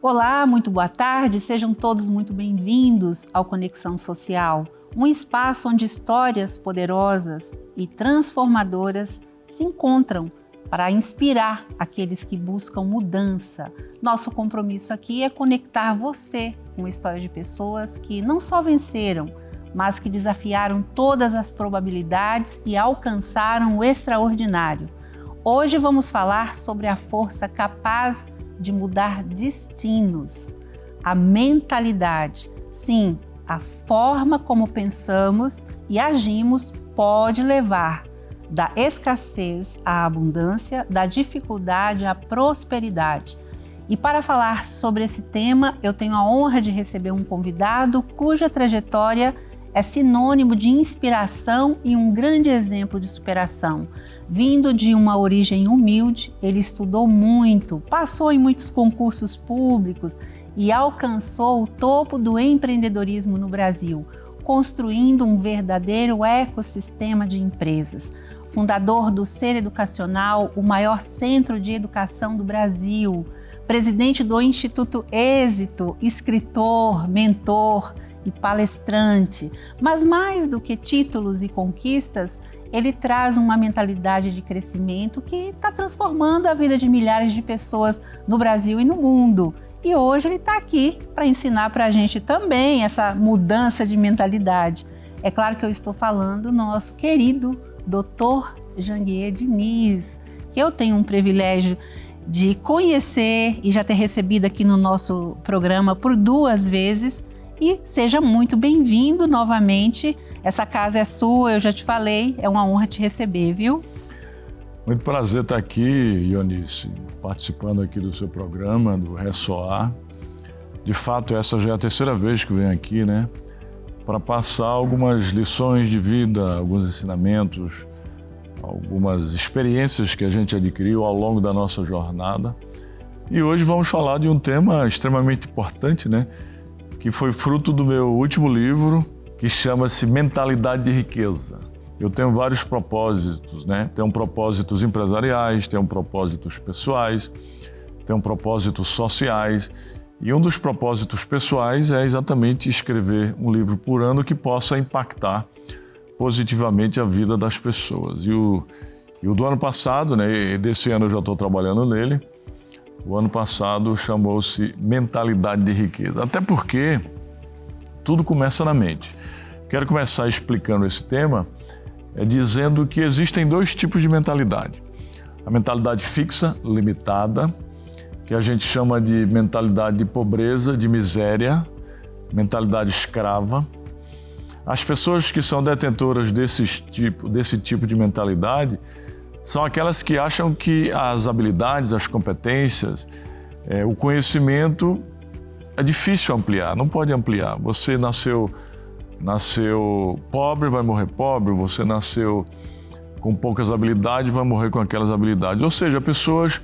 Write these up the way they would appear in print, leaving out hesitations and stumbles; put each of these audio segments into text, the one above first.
Olá, muito boa tarde, sejam todos muito bem-vindos ao Conexão Social, um espaço onde histórias poderosas e transformadoras se encontram para inspirar aqueles que buscam mudança. Nosso compromisso aqui é conectar você com a história de pessoas que não só venceram, mas que desafiaram todas as probabilidades e alcançaram o extraordinário. Hoje vamos falar sobre a força capaz de mudar destinos, a mentalidade. Sim, a forma como pensamos e agimos pode levar da escassez à abundância, da dificuldade à prosperidade. E para falar sobre esse tema, eu tenho a honra de receber um convidado cuja trajetória é sinônimo de inspiração e um grande exemplo de superação. Vindo de uma origem humilde, ele estudou muito, passou em muitos concursos públicos e alcançou o topo do empreendedorismo no Brasil, construindo um verdadeiro ecossistema de empresas. Fundador do Ser Educacional, o maior centro de educação do Brasil, presidente do Instituto Êxito, escritor, mentor e palestrante. Mas mais do que títulos e conquistas, ele traz uma mentalidade de crescimento que está transformando a vida de milhares de pessoas no Brasil e no mundo. E hoje ele está aqui para ensinar para a gente também essa mudança de mentalidade. É claro que eu estou falando do nosso querido Dr. Janguier Diniz, que eu tenho um privilégio de conhecer e já ter recebido aqui no nosso programa por 2 vezes. E seja muito bem-vindo novamente. Essa casa é sua, eu já te falei, é uma honra te receber, viu? Muito prazer estar aqui, Ionice, participando aqui do seu programa, do Ressoar. De fato, essa já é a 3ª vez que eu venho aqui, né? Para passar algumas lições de vida, alguns ensinamentos, algumas experiências que a gente adquiriu ao longo da nossa jornada. E hoje vamos falar de um tema extremamente importante, né? Que foi fruto do meu último livro, que chama-se Mentalidade de Riqueza. Eu tenho vários propósitos, né? Tenho propósitos empresariais, tenho propósitos pessoais, tenho propósitos sociais. E um dos propósitos pessoais é exatamente escrever um livro por ano que possa impactar positivamente a vida das pessoas. E o do ano passado, né? Desse ano eu já estou trabalhando nele. O ano passado chamou-se Mentalidade de Riqueza, até porque tudo começa na mente. Quero começar explicando esse tema, dizendo que existem 2 tipos de mentalidade. A mentalidade fixa, limitada, que a gente chama de mentalidade de pobreza, de miséria, mentalidade escrava. As pessoas que são detentoras desse tipo de mentalidade são aquelas que acham que as habilidades, as competências, o conhecimento é difícil ampliar, não pode ampliar. Você nasceu pobre, vai morrer pobre, você nasceu com poucas habilidades, vai morrer com aquelas habilidades. Ou seja, pessoas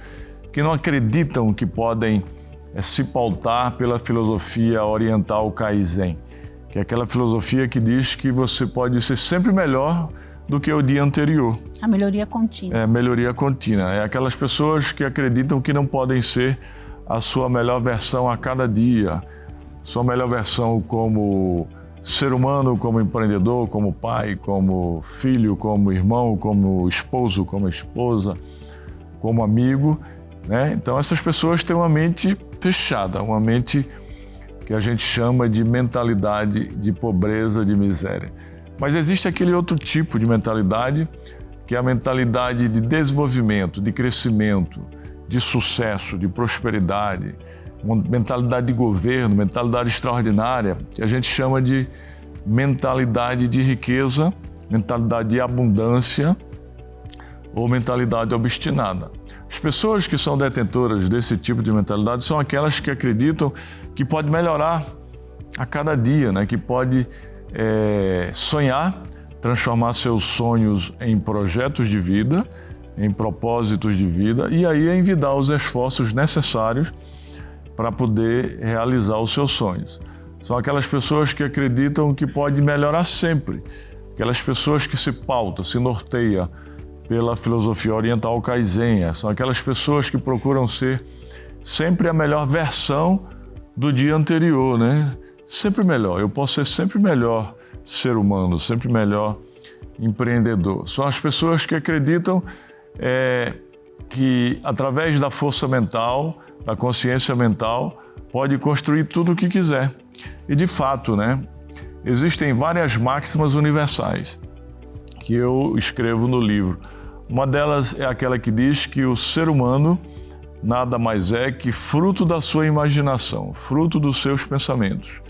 que não acreditam que podem se pautar pela filosofia oriental Kaizen, que é aquela filosofia que diz que você pode ser sempre melhor do que o dia anterior. A melhoria contínua. Melhoria contínua. É aquelas pessoas que acreditam que não podem ser a sua melhor versão a cada dia, sua melhor versão como ser humano, como empreendedor, como pai, como filho, como irmão, como esposo, como esposa, como amigo, né? Então essas pessoas têm uma mente fechada, uma mente que a gente chama de mentalidade de pobreza, de miséria. Mas existe aquele outro tipo de mentalidade, que é a mentalidade de desenvolvimento, de crescimento, de sucesso, de prosperidade, uma mentalidade de governo, mentalidade extraordinária, que a gente chama de mentalidade de riqueza, mentalidade de abundância ou mentalidade obstinada. As pessoas que são detentoras desse tipo de mentalidade são aquelas que acreditam que pode melhorar a cada dia, né? Que pode sonhar, transformar seus sonhos em projetos de vida, em propósitos de vida e aí envidar os esforços necessários para poder realizar os seus sonhos. São aquelas pessoas que acreditam que pode melhorar sempre, aquelas pessoas que se pautam, se norteiam pela filosofia oriental Kaizen, são aquelas pessoas que procuram ser sempre a melhor versão do dia anterior, né? Sempre melhor. Eu posso ser sempre melhor ser humano, sempre melhor empreendedor. São as pessoas que acreditam que através da força mental, da consciência mental, pode construir tudo o que quiser. E de fato, né? Existem várias máximas universais que eu escrevo no livro. Uma delas é aquela que diz que o ser humano nada mais é que fruto da sua imaginação, fruto dos seus pensamentos.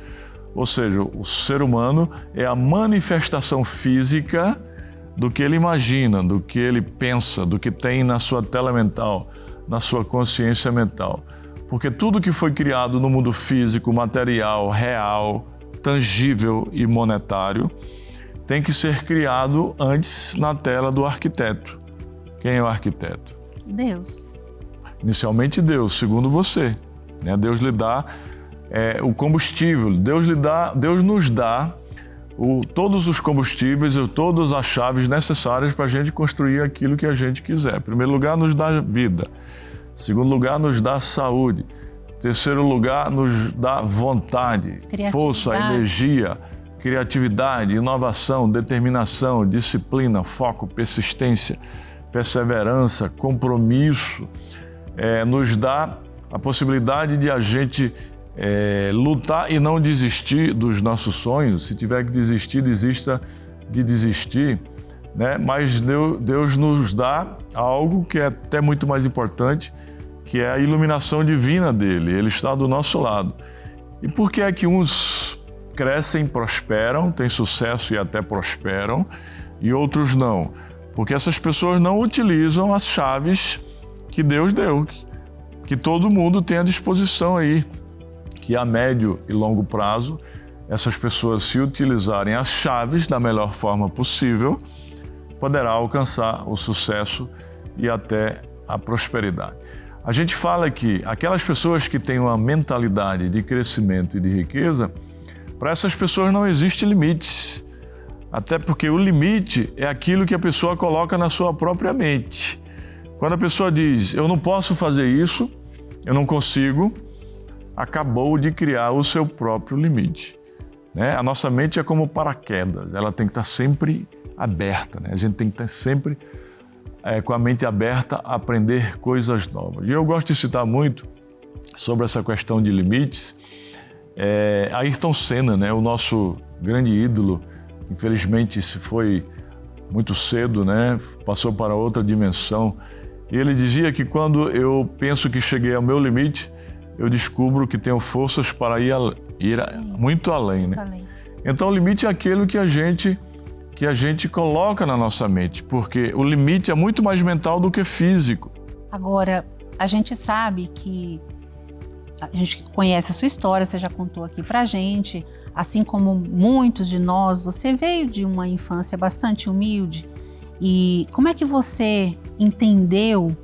Ou seja, o ser humano é a manifestação física do que ele imagina, do que ele pensa, do que tem na sua tela mental, na sua consciência mental. Porque tudo que foi criado no mundo físico, material, real, tangível e monetário, tem que ser criado antes na tela do arquiteto. Quem é o arquiteto? Deus. Inicialmente Deus, segundo você. Né? Deus lhe dá o combustível, Deus nos dá todos os combustíveis e todas as chaves necessárias para a gente construir aquilo que a gente quiser. Em primeiro lugar, nos dá vida. Em segundo lugar, nos dá saúde. Em terceiro lugar, nos dá vontade, força, energia, criatividade, inovação, determinação, disciplina, foco, persistência, perseverança, compromisso. Nos dá a possibilidade de a gente lutar e não desistir dos nossos sonhos. Se tiver que desistir, desista de desistir, né? Mas Deus nos dá algo que é até muito mais importante, que é a iluminação divina dele. Ele está do nosso lado. E por que é que uns crescem, prosperam, têm sucesso e até prosperam, e outros não? Porque essas pessoas não utilizam as chaves que Deus deu, que todo mundo tem à disposição aí, que a médio e longo prazo, essas pessoas, se utilizarem as chaves da melhor forma possível, poderá alcançar o sucesso e até a prosperidade. A gente fala que aquelas pessoas que têm uma mentalidade de crescimento e de riqueza, para essas pessoas não existe limites, até porque o limite é aquilo que a pessoa coloca na sua própria mente. Quando a pessoa diz, eu não posso fazer isso, eu não consigo, acabou de criar o seu próprio limite. Né? A nossa mente é como paraquedas, ela tem que estar sempre aberta, né? A gente tem que estar sempre com a mente aberta a aprender coisas novas. E eu gosto de citar muito sobre essa questão de limites, Ayrton Senna, né? O nosso grande ídolo, infelizmente se foi muito cedo, né? Passou para outra dimensão. E ele dizia que quando eu penso que cheguei ao meu limite, eu descubro que tenho forças para ir muito além, né? Então o limite é aquilo que a gente coloca na nossa mente, porque o limite é muito mais mental do que físico. Agora, a gente sabe que a gente conhece a sua história, você já contou aqui pra gente, assim como muitos de nós, você veio de uma infância bastante humilde. E como é que você entendeu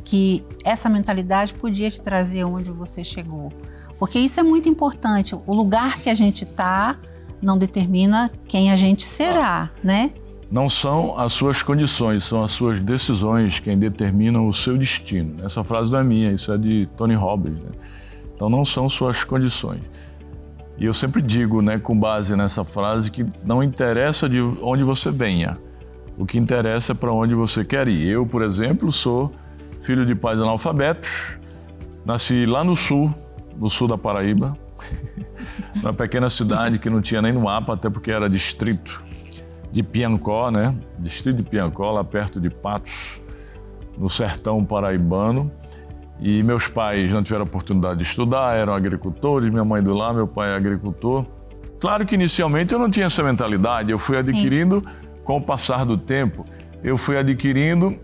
que essa mentalidade podia te trazer onde você chegou? Porque isso é muito importante. O lugar que a gente está não determina quem a gente será, né? Não são as suas condições, são as suas decisões quem determinam o seu destino. Essa frase não é minha, isso é de Tony Robbins, né? Então não são suas condições. E eu sempre digo, né, com base nessa frase, que não interessa de onde você venha. O que interessa é para onde você quer ir. Eu, por exemplo, sou filho de pais analfabetos, nasci lá no sul da Paraíba, numa pequena cidade que não tinha nem no mapa, até porque era distrito de Piancó, né? Distrito de Piancó, lá perto de Patos, no sertão paraibano. E meus pais não tiveram oportunidade de estudar, eram agricultores, minha mãe do lar, meu pai é agricultor. Claro que inicialmente eu não tinha essa mentalidade, eu fui adquirindo com o passar do tempo, eu fui adquirindo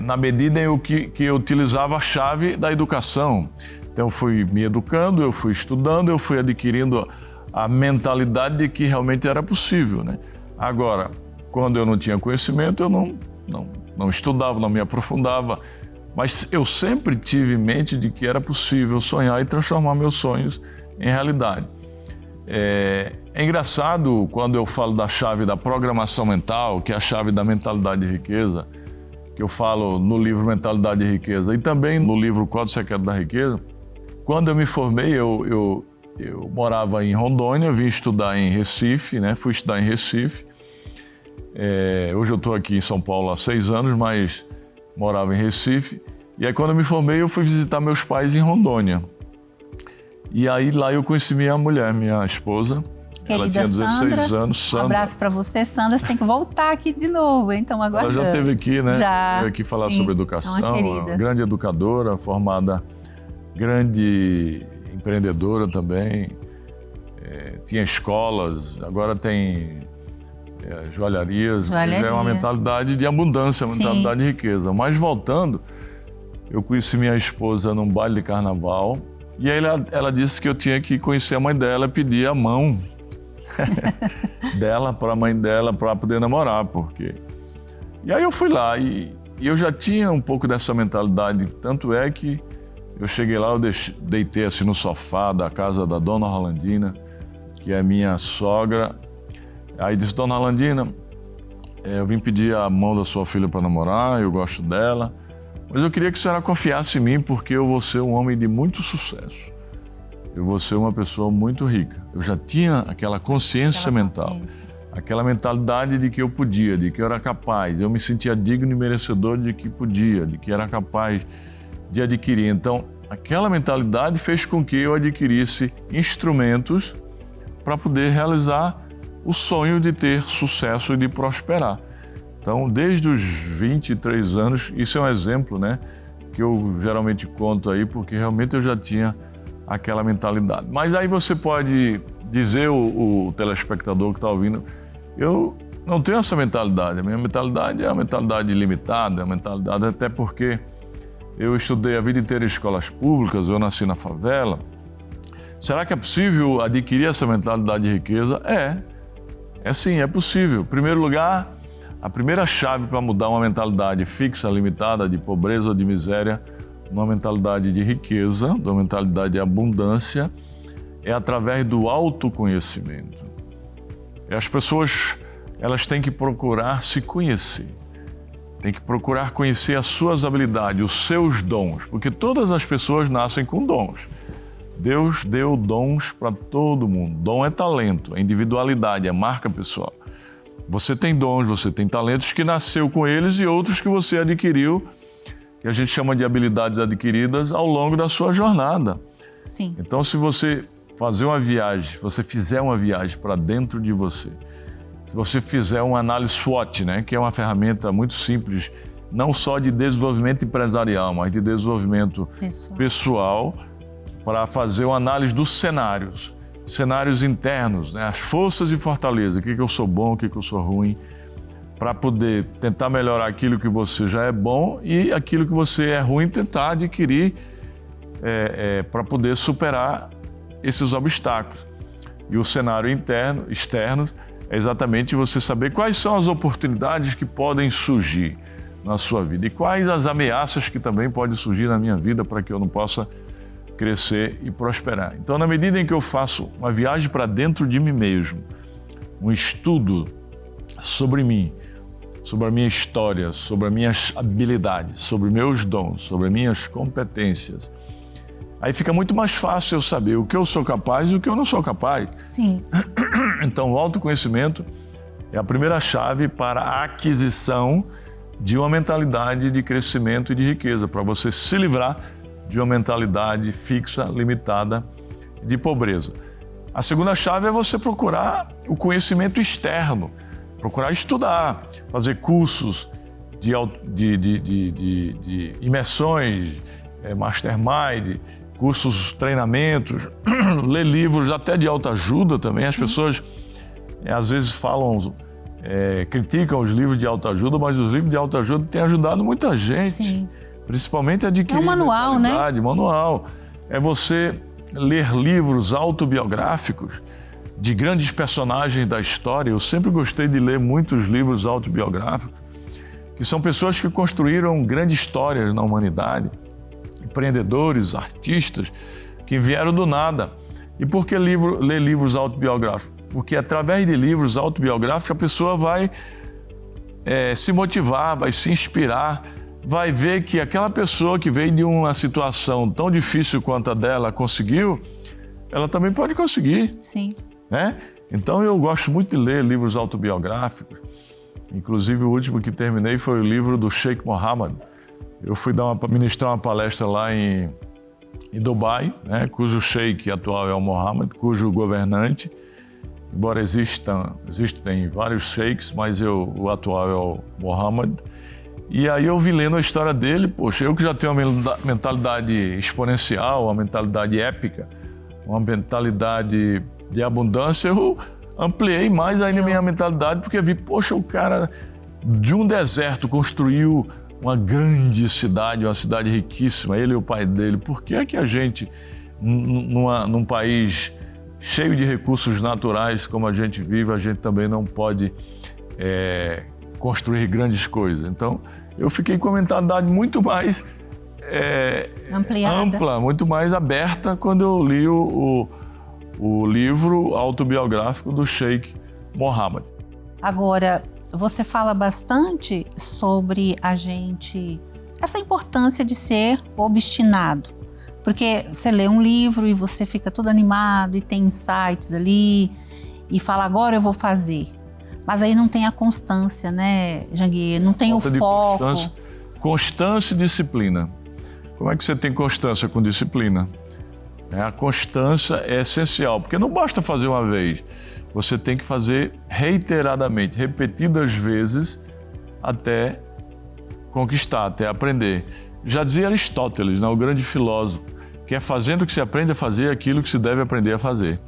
na medida em que eu utilizava a chave da educação. Então eu fui me educando, eu fui estudando, eu fui adquirindo a mentalidade de que realmente era possível, né? Agora, quando eu não tinha conhecimento, eu não estudava, não me aprofundava, mas eu sempre tive em mente de que era possível sonhar e transformar meus sonhos em realidade. É engraçado quando eu falo da chave da programação mental, que é a chave da mentalidade de riqueza, que eu falo no livro Mentalidade de Riqueza e também no livro Código Secreto da Riqueza. Quando eu me formei, eu morava em Rondônia, vim estudar em Recife, né? Fui estudar em Recife. Hoje eu estou aqui em São Paulo há 6 anos, mas morava em Recife. E aí quando eu me formei, eu fui visitar meus pais em Rondônia. E aí lá eu conheci minha mulher, minha esposa. Querida ela tinha 16 Sandra, anos. Sandra. Um abraço para você, Sandra. Você tem que voltar aqui de novo, então aguardando. Ela já esteve aqui, né? Já. Veio aqui falar sim, sobre educação. Uma grande educadora, formada, grande empreendedora também. Tinha escolas, agora tem joalharias. Já é uma mentalidade de abundância, uma mentalidade de riqueza. Mas voltando, eu conheci minha esposa num baile de carnaval. E aí ela disse que eu tinha que conhecer a mãe dela e pedir a mão dela para a mãe dela para poder namorar, porque... E aí eu fui lá e eu já tinha um pouco dessa mentalidade, tanto é que eu cheguei lá, eu deitei assim no sofá da casa da Dona Rolandina, que é minha sogra. Aí disse: Dona Rolandina, eu vim pedir a mão da sua filha para namorar, eu gosto dela, mas eu queria que a senhora confiasse em mim, porque eu vou ser um homem de muito sucesso. Eu vou ser uma pessoa muito rica. Eu já tinha aquela consciência mental, aquela mentalidade de que eu podia, de que eu era capaz. Eu me sentia digno e merecedor de que podia, de que era capaz de adquirir. Então, aquela mentalidade fez com que eu adquirisse instrumentos para poder realizar o sonho de ter sucesso e de prosperar. Então, desde os 23 anos, isso é um exemplo, né, que eu geralmente conto aí, porque realmente eu já tinha aquela mentalidade. Mas aí você pode dizer, o telespectador que está ouvindo, eu não tenho essa mentalidade. A minha mentalidade é uma mentalidade limitada, uma mentalidade até porque eu estudei a vida inteira em escolas públicas, eu nasci na favela. Será que é possível adquirir essa mentalidade de riqueza? É sim, é possível. Em primeiro lugar, a primeira chave para mudar uma mentalidade fixa, limitada, de pobreza ou de miséria, uma mentalidade de riqueza, uma mentalidade de abundância, é através do autoconhecimento. E as pessoas, elas têm que procurar se conhecer, têm que procurar conhecer as suas habilidades, os seus dons, porque todas as pessoas nascem com dons. Deus deu dons para todo mundo. Dom é talento, é individualidade, é marca pessoal. Você tem dons, você tem talentos que nasceu com eles e outros que você adquiriu, que a gente chama de habilidades adquiridas ao longo da sua jornada. Sim. Então, se você fizer uma viagem para dentro de você, se você fizer uma análise SWOT, né, que é uma ferramenta muito simples, não só de desenvolvimento empresarial, mas de desenvolvimento pessoal, para fazer uma análise dos cenários internos, né, as forças e fortalezas, o que eu sou bom, o que eu sou ruim, para poder tentar melhorar aquilo que você já é bom e aquilo que você é ruim, tentar adquirir para poder superar esses obstáculos. E o cenário externo, é exatamente você saber quais são as oportunidades que podem surgir na sua vida e quais as ameaças que também podem surgir na minha vida para que eu não possa crescer e prosperar. Então, na medida em que eu faço uma viagem para dentro de mim mesmo, um estudo sobre mim, sobre a minha história, sobre as minhas habilidades, sobre meus dons, sobre as minhas competências, aí fica muito mais fácil eu saber o que eu sou capaz e o que eu não sou capaz. Sim. Então, o autoconhecimento é a primeira chave para a aquisição de uma mentalidade de crescimento e de riqueza, para você se livrar de uma mentalidade fixa, limitada, de pobreza. A segunda chave é você procurar o conhecimento externo, procurar estudar, fazer cursos de imersões, mastermind, cursos, treinamentos, ler livros até de autoajuda também. As pessoas às vezes falam, criticam os livros de autoajuda, mas os livros de autoajuda têm ajudado muita gente. Sim. Principalmente adquirir. É um manual, né? Manual. É você ler livros autobiográficos de grandes personagens da história. Eu sempre gostei de ler muitos livros autobiográficos, que são pessoas que construíram grandes histórias na humanidade, empreendedores, artistas, que vieram do nada. E por que ler livros autobiográficos? Porque através de livros autobiográficos a pessoa vai se motivar, vai se inspirar, vai ver que aquela pessoa que veio de uma situação tão difícil quanto a dela conseguiu, ela também pode conseguir. Sim. Né? Então eu gosto muito de ler livros autobiográficos. Inclusive o último que terminei foi o livro do Sheikh Mohammed. Eu fui ministrar uma palestra lá em Dubai, né? Cujo sheik atual é o Mohammed, cujo governante, embora existem vários sheiks, mas o atual é o Mohammed. E aí eu vi lendo a história dele, poxa, eu que já tenho uma mentalidade exponencial, uma mentalidade épica, uma mentalidade de abundância, eu ampliei mais ainda a minha mentalidade, porque vi, poxa, o cara de um deserto construiu uma grande cidade, uma cidade riquíssima, ele e o pai dele. Por que é que a gente, num país cheio de recursos naturais como a gente vive, a gente também não pode construir grandes coisas? Então, eu fiquei com a mentalidade muito mais ampla, muito mais aberta quando eu li o livro autobiográfico do Sheikh Mohammed. Agora, você fala bastante sobre essa importância de ser obstinado. Porque você lê um livro e você fica todo animado e tem insights ali e fala, agora eu vou fazer. Mas aí não tem a constância, né, Janguier? Não tem o foco. Constância e disciplina. Como é que você tem constância com disciplina? A constância é essencial, porque não basta fazer uma vez. Você tem que fazer reiteradamente, repetidas vezes, até conquistar, até aprender. Já dizia Aristóteles, né, o grande filósofo, que é fazendo que se aprende a fazer aquilo que se deve aprender a fazer.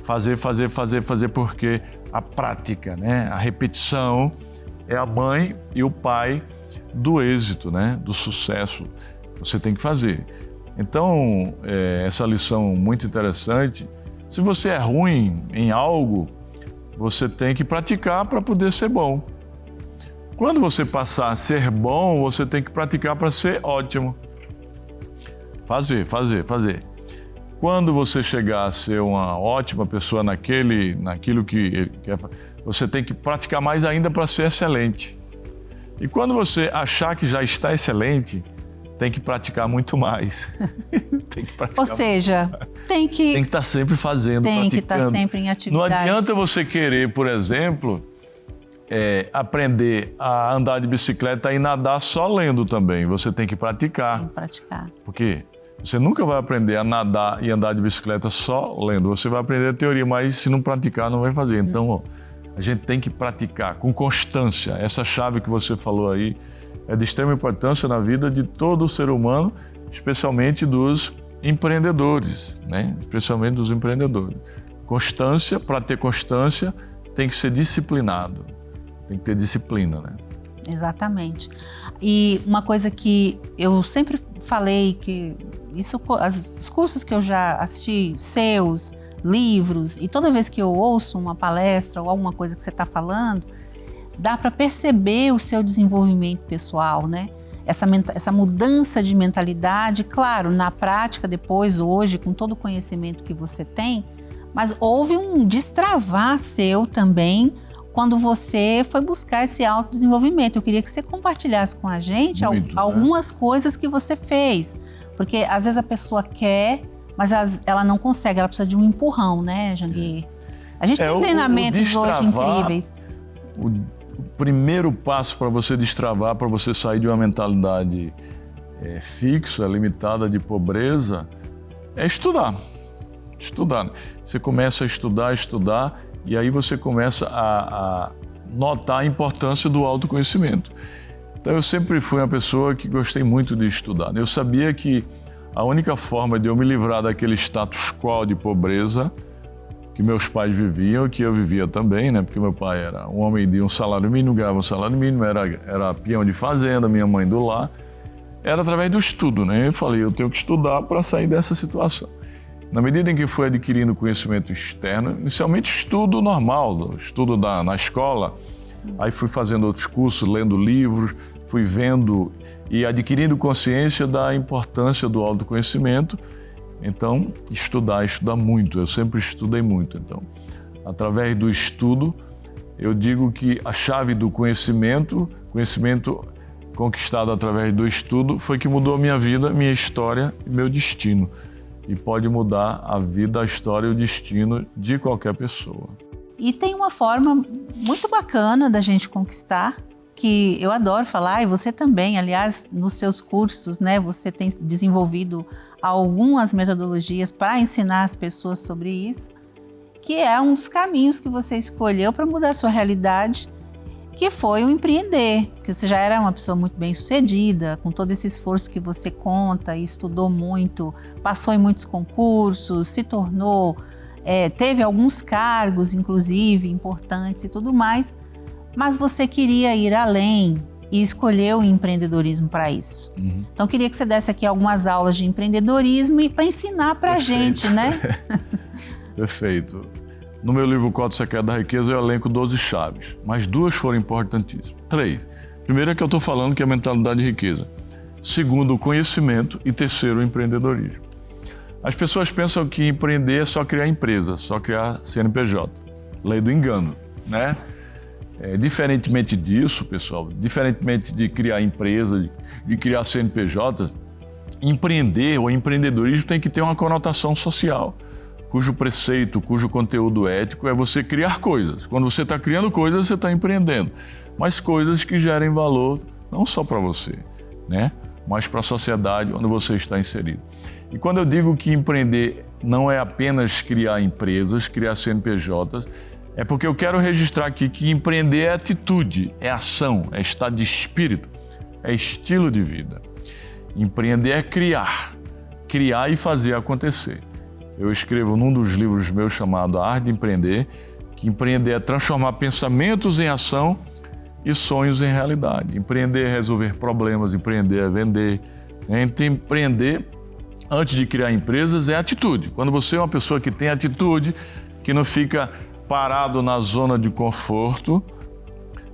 Fazer, porque a prática, né, a repetição é a mãe e o pai do êxito, né, do sucesso. Você tem que fazer. Então, essa lição muito interessante. Se você é ruim em algo, você tem que praticar para poder ser bom. Quando você passar a ser bom, você tem que praticar para ser ótimo. Fazer. Quando você chegar a ser uma ótima pessoa naquilo que quer, você tem que praticar mais ainda para ser excelente. E quando você achar que já está excelente, tem que praticar muito mais. Ou seja, tem que estar sempre fazendo, praticando. Tem que estar sempre em atividade. Não adianta você querer, por exemplo, aprender a andar de bicicleta e nadar só lendo também. Você tem que praticar. Tem que praticar. Porque você nunca vai aprender a nadar e andar de bicicleta só lendo. Você vai aprender a teoria, mas se não praticar, não vai fazer. Então, a gente tem que praticar com constância. Essa chave que você falou aí é de extrema importância na vida de todo ser humano, especialmente dos empreendedores, né? Especialmente dos empreendedores. Constância, para ter constância, tem que ser disciplinado. Tem que ter disciplina, né? Exatamente. E uma coisa que eu sempre falei, que os cursos que eu já assisti, seus, livros, e toda vez que eu ouço uma palestra ou alguma coisa que você está falando, dá para perceber o seu desenvolvimento pessoal, né? Essa mudança de mentalidade, claro, na prática, depois, hoje, com todo o conhecimento que você tem, mas houve um destravar seu também quando você foi buscar esse autodesenvolvimento. Eu queria que você compartilhasse com a gente algumas coisas que você fez, porque às vezes a pessoa quer, mas ela não consegue, ela precisa de um empurrão, né, Janguier? A gente tem treinamentos hoje incríveis. O primeiro passo para você destravar, para você sair de uma mentalidade fixa, limitada de pobreza, é estudar. Você começa a estudar, e aí você começa a notar a importância do autoconhecimento. Então eu sempre fui uma pessoa que gostei muito de estudar. Eu sabia que a única forma de eu me livrar daquele status quo de pobreza que meus pais viviam, que eu vivia também, né? Porque meu pai era um homem de um salário mínimo, ganhava um salário mínimo, era peão de fazenda, minha mãe do lar. Era através do estudo, né? Eu falei, eu tenho que estudar para sair dessa situação. Na medida em que fui adquirindo conhecimento externo, inicialmente estudo normal, estudo na escola. Sim. Aí fui fazendo outros cursos, lendo livros, fui vendo e adquirindo consciência da importância do autoconhecimento. Então, estudar muito. Eu sempre estudei muito. Então, através do estudo, eu digo que a chave do conhecimento conquistado através do estudo, foi que mudou a minha vida, minha história e meu destino. E pode mudar a vida, a história e o destino de qualquer pessoa. E tem uma forma muito bacana da gente conquistar, que eu adoro falar, e você também, aliás, nos seus cursos, né, você tem desenvolvido algumas metodologias para ensinar as pessoas sobre isso, que é um dos caminhos que você escolheu para mudar a sua realidade, que foi o empreender, que você já era uma pessoa muito bem-sucedida, com todo esse esforço que você conta e estudou muito, passou em muitos concursos, se tornou, teve alguns cargos, inclusive, importantes e tudo mais, mas você queria ir além e escolheu o empreendedorismo para isso. Uhum. Então, queria que você desse aqui algumas aulas de empreendedorismo e para ensinar para a gente, né? Perfeito. No meu livro Código Secreto da Riqueza, eu elenco 12 chaves, mas 2 foram importantíssimas. 3. Primeiro é que eu estou falando, que é a mentalidade de riqueza. 2, o conhecimento. E 3, o empreendedorismo. As pessoas pensam que empreender é só criar empresa, só criar CNPJ. Lei do engano, né? Diferentemente disso, pessoal, diferentemente de criar empresa, de criar CNPJ, empreender ou empreendedorismo tem que ter uma conotação social, cujo preceito, cujo conteúdo ético é você criar coisas. Quando você está criando coisas, você está empreendendo. Mas coisas que gerem valor não só para você, né? Mas para a sociedade onde você está inserido. E quando eu digo que empreender não é apenas criar empresas, criar CNPJs, é porque eu quero registrar aqui que empreender é atitude, é ação, é estado de espírito, é estilo de vida. Empreender é criar e fazer acontecer. Eu escrevo num dos livros meus chamado A Arte de Empreender, que empreender é transformar pensamentos em ação e sonhos em realidade. Empreender é resolver problemas, empreender é vender. Empreender, antes de criar empresas, é atitude. Quando você é uma pessoa que tem atitude, que não fica parado na zona de conforto,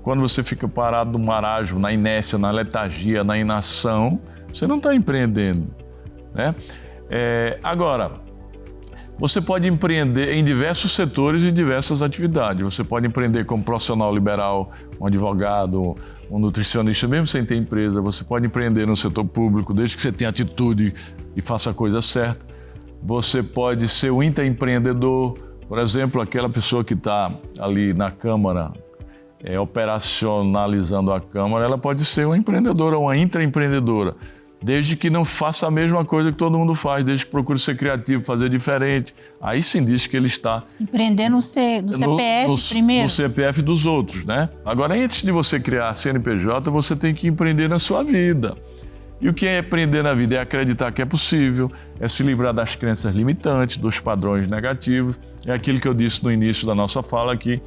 quando você fica parado no marasmo, na inércia, na letargia, na inação, você não está empreendendo, né? Agora, você pode empreender em diversos setores e diversas atividades. Você pode empreender como profissional liberal, um advogado, um nutricionista, mesmo sem ter empresa. Você pode empreender no setor público, desde que você tenha atitude e faça a coisa certa. Você pode ser um intraempreendedor, por exemplo, aquela pessoa que está ali na Câmara, operacionalizando a Câmara, ela pode ser uma empreendedora, uma intraempreendedora. Desde que não faça a mesma coisa que todo mundo faz, desde que procure ser criativo, fazer diferente. Aí sim diz que ele está... Empreender no CPF primeiro. No CPF dos outros, né? Agora, antes de você criar a CNPJ, você tem que empreender na sua vida. E o que é empreender na vida? É acreditar que é possível, é se livrar das crenças limitantes, dos padrões negativos. É aquilo que eu disse no início da nossa fala aqui.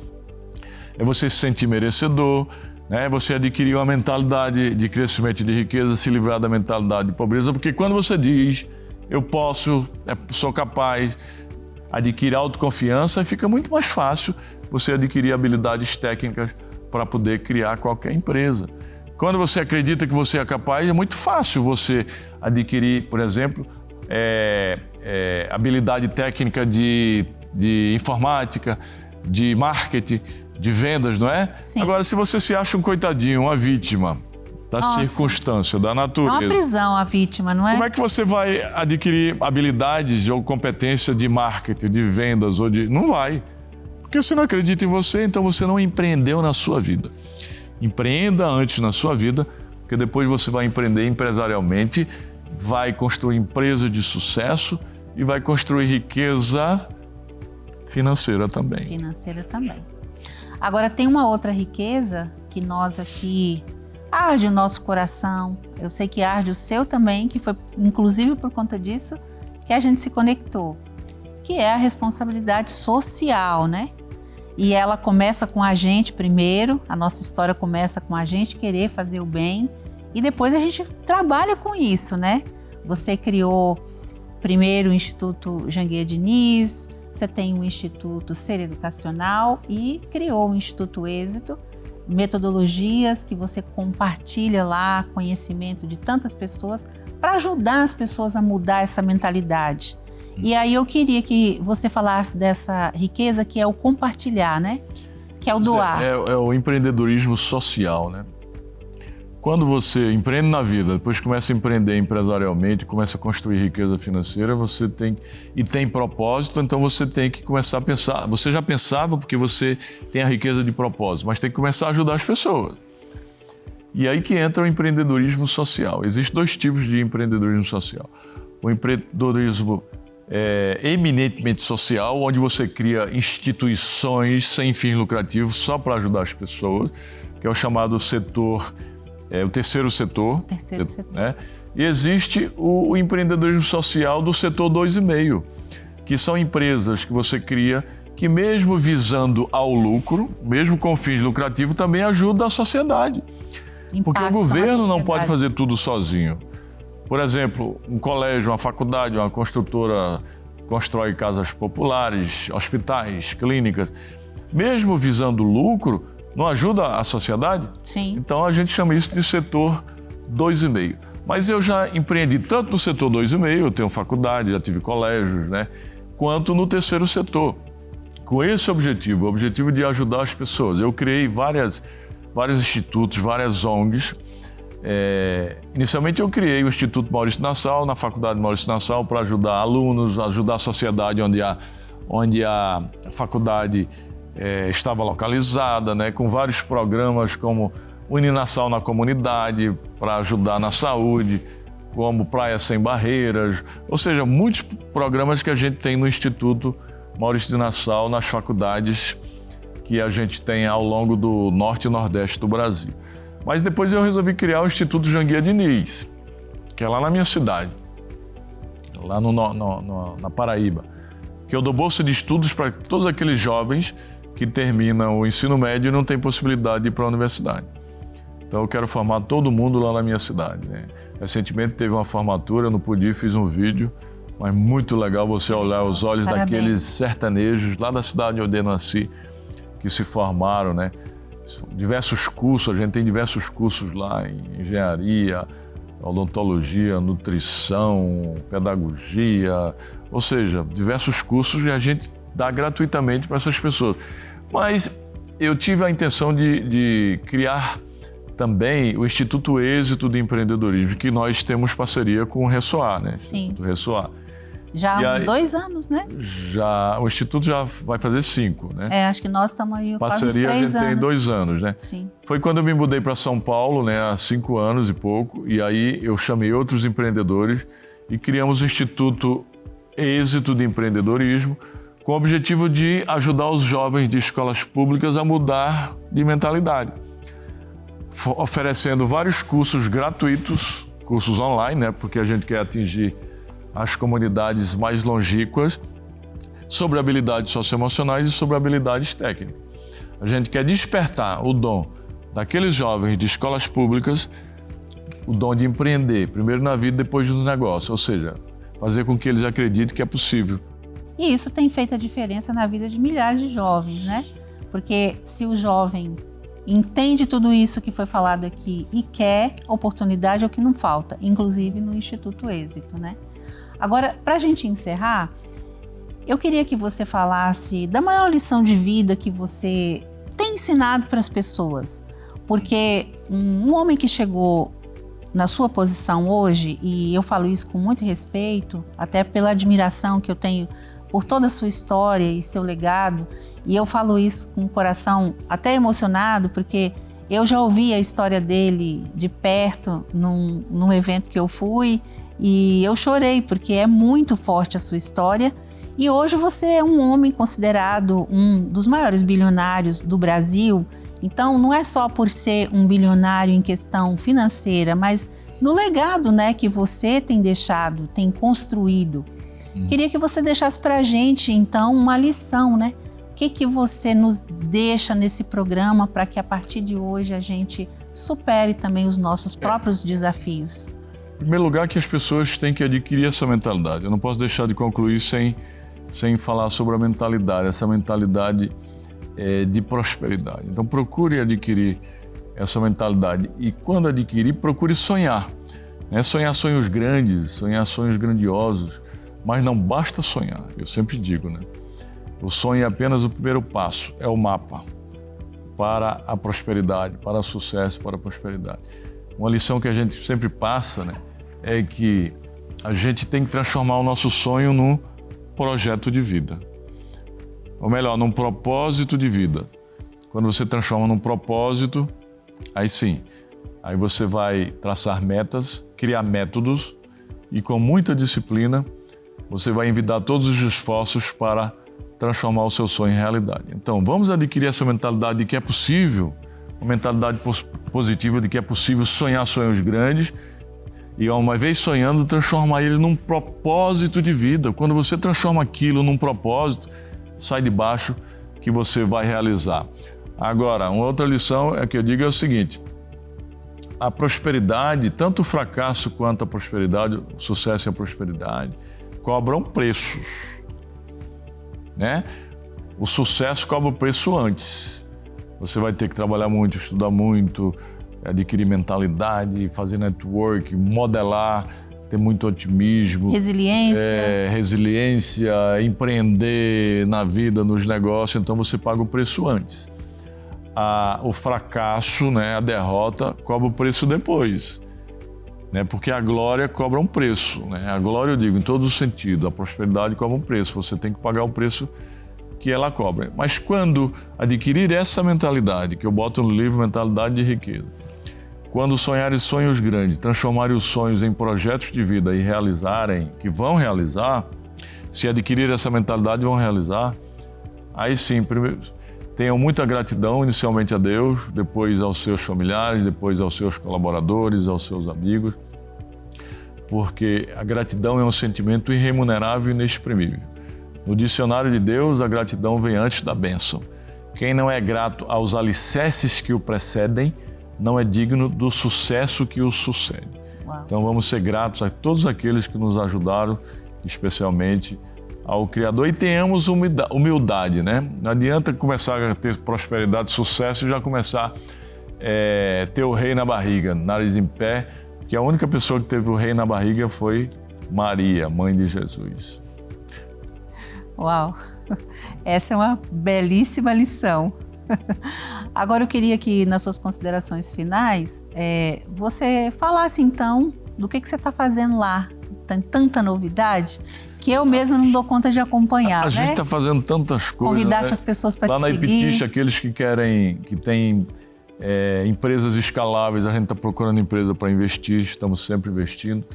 É você se sentir merecedor, né? Você adquirir uma mentalidade de crescimento e de riqueza, se livrar da mentalidade de pobreza, porque quando você diz, eu posso, sou capaz, adquirir autoconfiança, fica muito mais fácil você adquirir habilidades técnicas para poder criar qualquer empresa. Quando você acredita que você é capaz, é muito fácil você adquirir, por exemplo, habilidade técnica de informática, de marketing, de vendas, não é? Sim. Agora, se você se acha um coitadinho, uma vítima da circunstância, da natureza... É uma prisão a vítima, não é? Como é que você vai adquirir habilidades ou competência de marketing, de vendas ou de... Não vai. Porque você não acredita em você, então você não empreendeu na sua vida. Empreenda antes na sua vida, porque depois você vai empreender empresarialmente, vai construir empresa de sucesso e vai construir riqueza financeira também. Financeira também. Agora, tem uma outra riqueza que nós aqui arde o nosso coração, eu sei que arde o seu também, que foi inclusive por conta disso que a gente se conectou, que é a responsabilidade social, né? E ela começa com a gente primeiro, a nossa história começa com a gente querer fazer o bem e depois a gente trabalha com isso, né? Você criou primeiro o Instituto Janguier Diniz, você tem o Instituto Ser Educacional e criou o Instituto Êxito, metodologias que você compartilha lá, conhecimento de tantas pessoas para ajudar as pessoas a mudar essa mentalidade. E aí eu queria que você falasse dessa riqueza que é o compartilhar, né? que é o doar. É o empreendedorismo social, né? Quando você empreende na vida, depois começa a empreender empresarialmente, começa a construir riqueza financeira, você tem propósito, então você tem que começar a pensar. Você já pensava porque você tem a riqueza de propósito, mas tem que começar a ajudar as pessoas. E aí que entra o empreendedorismo social. Existem 2 tipos de empreendedorismo social. O empreendedorismo eminentemente social, onde você cria instituições sem fins lucrativos só para ajudar as pessoas, que é o chamado setor... o terceiro setor. Né? E existe o empreendedorismo social do setor 2,5, que são empresas que você cria que mesmo visando ao lucro, mesmo com fins lucrativos, também ajuda a sociedade. Porque o governo não pode fazer tudo sozinho. Por exemplo, um colégio, uma faculdade, uma construtora constrói casas populares, hospitais, clínicas. Mesmo visando lucro, não ajuda a sociedade? Sim. Então a gente chama isso de setor 2,5. Mas eu já empreendi tanto no setor 2,5, eu tenho faculdade, já tive colégios, né? Quanto no terceiro setor. Com esse objetivo, o objetivo de ajudar as pessoas. Eu criei vários institutos, várias ONGs. Inicialmente eu criei o Instituto Maurício Nassau, na Faculdade Maurício Nassau, para ajudar alunos, ajudar a sociedade onde a faculdade estava localizada, né, com vários programas como Uninassau na comunidade, para ajudar na saúde, como Praia Sem Barreiras, ou seja, muitos programas que a gente tem no Instituto Maurício de Nassau, nas faculdades que a gente tem ao longo do norte e nordeste do Brasil. Mas depois eu resolvi criar o Instituto Janguia Diniz, que é lá na minha cidade, lá na Paraíba, que eu dou bolsa de estudos para todos aqueles jovens que terminam o ensino médio e não têm possibilidade de ir para a universidade. Então eu quero formar todo mundo lá na minha cidade, né? Recentemente teve uma formatura, eu não pude ir, fiz um vídeo, mas muito legal você olhar os olhos daqueles sertanejos lá da cidade onde eu nasci, que se formaram, né? Diversos cursos, a gente tem diversos cursos lá em engenharia, odontologia, nutrição, pedagogia, ou seja, diversos cursos e a gente dá gratuitamente para essas pessoas. Mas eu tive a intenção de criar também o Instituto Êxito de Empreendedorismo, que nós temos parceria com o Ressoar, né? Sim. Instituto Ressoar. Já há uns 2 anos, né? O Instituto já vai fazer 5, né? Acho que nós estamos aí quase uns 3 parceria a gente tem 2 anos, né? Sim. Foi quando eu me mudei para São Paulo, né? Há 5 anos e pouco, e aí eu chamei outros empreendedores e criamos o Instituto Êxito de Empreendedorismo, com o objetivo de ajudar os jovens de escolas públicas a mudar de mentalidade, oferecendo vários cursos gratuitos, cursos online, né? Porque a gente quer atingir as comunidades mais longínquas sobre habilidades socioemocionais e sobre habilidades técnicas. A gente quer despertar o dom daqueles jovens de escolas públicas, o dom de empreender, primeiro na vida, depois nos negócios, ou seja, fazer com que eles acreditem que é possível. E isso tem feito a diferença na vida de milhares de jovens, né? Porque se o jovem entende tudo isso que foi falado aqui e quer, oportunidade é o que não falta, inclusive no Instituto Êxito, né? Agora, para a gente encerrar, eu queria que você falasse da maior lição de vida que você tem ensinado para as pessoas. Porque um homem que chegou na sua posição hoje, e eu falo isso com muito respeito, até pela admiração que eu tenho por toda a sua história e seu legado, e eu falo isso com o coração até emocionado, porque eu já ouvi a história dele de perto num evento que eu fui, e eu chorei, porque é muito forte a sua história. E hoje você é um homem considerado um dos maiores bilionários do Brasil. Então, não é só por ser um bilionário em questão financeira, mas no legado, né, que você tem deixado, tem construído. Queria que você deixasse para a gente, então, uma lição, né? O que você nos deixa nesse programa para que, a partir de hoje, a gente supere também os nossos próprios desafios? Em primeiro lugar, que as pessoas têm que adquirir essa mentalidade. Eu não posso deixar de concluir sem falar sobre a mentalidade, essa mentalidade de prosperidade. Então, procure adquirir essa mentalidade e, quando adquirir, procure sonhar. Né? Sonhar sonhos grandes, sonhar sonhos grandiosos, mas não basta sonhar, eu sempre digo, né? O sonho é apenas o primeiro passo, é o mapa. para a prosperidade, para o sucesso, para a prosperidade. Uma lição que a gente sempre passa, né, é que a gente tem que transformar o nosso sonho num projeto de vida. Ou melhor, num propósito de vida. Quando você transforma num propósito, aí sim, aí você vai traçar metas, criar métodos e com muita disciplina você vai envidar todos os esforços para transformar o seu sonho em realidade. Então, vamos adquirir essa mentalidade de que é possível, uma mentalidade positiva de que é possível sonhar sonhos grandes e, uma vez sonhando, transformar ele num propósito de vida. Quando você transforma aquilo num propósito, sai de baixo que você vai realizar. Agora, uma outra lição que eu digo é o seguinte: a prosperidade, tanto o fracasso quanto a prosperidade, o sucesso e a prosperidade, cobram preços, né? O sucesso cobra o preço antes. Você vai ter que trabalhar muito, estudar muito, adquirir mentalidade, fazer network, modelar, ter muito otimismo. Resiliência, empreender na vida, nos negócios. Então você paga o preço antes. O fracasso, né, a derrota, cobra o preço depois. Né? Porque a glória cobra um preço. Né? A glória, eu digo, em todos os sentidos. A prosperidade cobra um preço. Você tem que pagar o preço que ela cobra. Mas quando adquirir essa mentalidade, que eu boto no livro Mentalidade de Riqueza, quando sonharem sonhos grandes, transformarem os sonhos em projetos de vida e realizarem, que vão realizar, se adquirir essa mentalidade, vão realizar, aí sim, primeiro, tenham muita gratidão inicialmente a Deus, depois aos seus familiares, depois aos seus colaboradores, aos seus amigos, porque a gratidão é um sentimento irremunerável e inexprimível. No dicionário de Deus, a gratidão vem antes da bênção. Quem não é grato aos alicerces que o precedem, não é digno do sucesso que o sucede. Uau. Então vamos ser gratos a todos aqueles que nos ajudaram, especialmente ao Criador, e tenhamos humildade, né? Não adianta começar a ter prosperidade, sucesso e já começar a ter o rei na barriga, nariz em pé, que a única pessoa que teve o rei na barriga foi Maria, mãe de Jesus. Uau! Essa é uma belíssima lição. Agora eu queria que, nas suas considerações finais, você falasse então do que você está fazendo lá. Tem tanta novidade que eu mesma não dou conta de acompanhar. A gente está fazendo tantas coisas. Convidar né? essas pessoas para te seguir. Lá na Ipitish, aqueles que têm empresas escaláveis, a gente está procurando empresa para investir, estamos sempre investindo.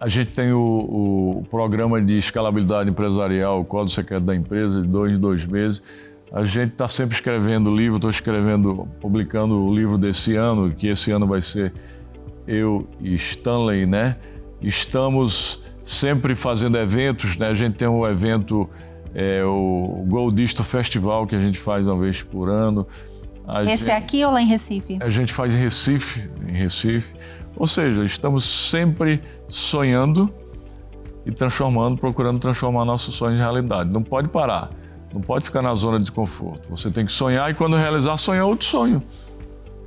A gente tem o programa de escalabilidade empresarial, o Código Secreto da Empresa, de 2 em 2 meses. A gente está sempre escrevendo livro, estou publicando o livro desse ano, que esse ano vai ser eu e Stanley, né? Estamos sempre fazendo eventos, né? A gente tem um evento, o Goldista Festival, que a gente faz uma vez por ano. Esse é aqui ou lá em Recife? A gente faz em Recife. Ou seja, estamos sempre sonhando e procurando transformar nossos sonhos em realidade. Não pode parar. Não pode ficar na zona de conforto. Você tem que sonhar e, quando realizar, sonhar outro sonho.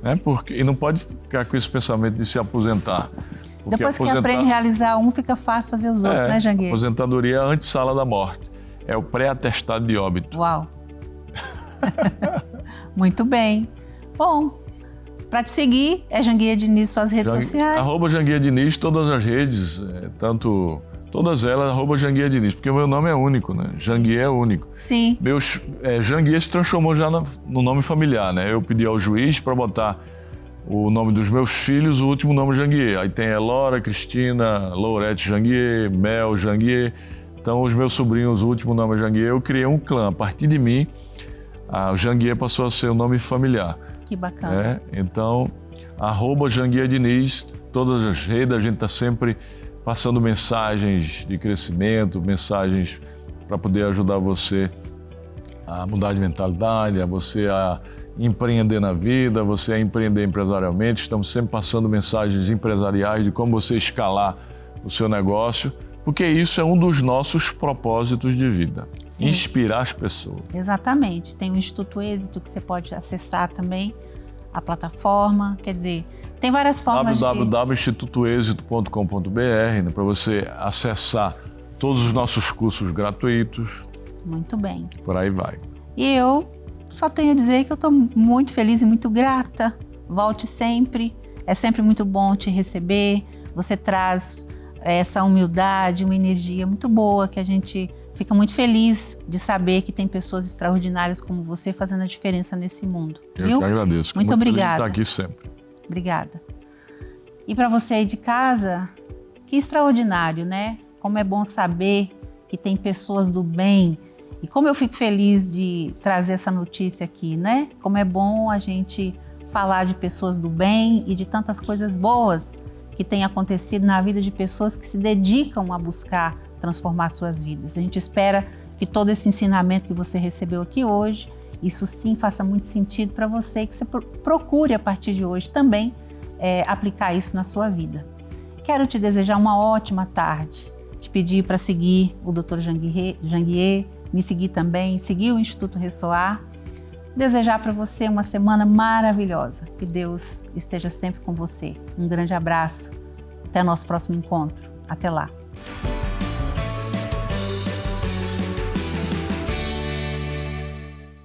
Né? E não pode ficar com esse pensamento de se aposentar. Depois que aprende a realizar um, fica fácil fazer os outros, né, Janguier? Aposentadoria é a antessala da morte. É o pré-atestado de óbito. Uau! Muito bem. Bom, para te seguir, é Janguier Diniz, suas redes sociais? @Janguier Diniz, todas as redes, todas elas, @Janguier Diniz, porque o meu nome é único, né? Janguier é único. Sim. Janguier se transformou já no nome familiar, né? Eu pedi ao juiz para botar o nome dos meus filhos, o último nome Janguier. Aí tem Elora, Cristina, Lourete Janguier, Mel Janguier. Então, os meus sobrinhos, o último nome é Janguier. Eu criei um clã. A partir de mim, o Janguier passou a ser o nome familiar. Que bacana. Então, @Janguier Diniz, todas as redes, a gente está sempre passando mensagens de crescimento, mensagens para poder ajudar você a mudar de mentalidade, a você a empreender na vida, você a empreender empresarialmente. Estamos sempre passando mensagens empresariais de como você escalar o seu negócio, porque isso é um dos nossos propósitos de vida. Sim. Inspirar as pessoas. Exatamente. Tem o Instituto Êxito, que você pode acessar também, a plataforma, quer dizer, tem várias formas www.institutoexito.com.br, né, para você acessar todos os nossos cursos gratuitos. Muito bem. Por aí vai. E eu só tenho a dizer que eu estou muito feliz e muito grata. Volte sempre, é sempre muito bom te receber. Você traz essa humildade, uma energia muito boa, que a gente fica muito feliz de saber que tem pessoas extraordinárias como você fazendo a diferença nesse mundo. Eu que agradeço. Muito obrigada. Estar aqui sempre. Obrigada. E para você aí de casa, que extraordinário, né? Como é bom saber que tem pessoas do bem. E como eu fico feliz de trazer essa notícia aqui, né? Como é bom a gente falar de pessoas do bem e de tantas coisas boas que têm acontecido na vida de pessoas que se dedicam a buscar transformar suas vidas. A gente espera que todo esse ensinamento que você recebeu aqui hoje, isso sim faça muito sentido para você, que você procure a partir de hoje também aplicar isso na sua vida. Quero te desejar uma ótima tarde, te pedir para seguir o Dr. Janguier, me seguir também, seguir o Instituto Ressoar, desejar para você uma semana maravilhosa, que Deus esteja sempre com você. Um grande abraço, até o nosso próximo encontro, até lá.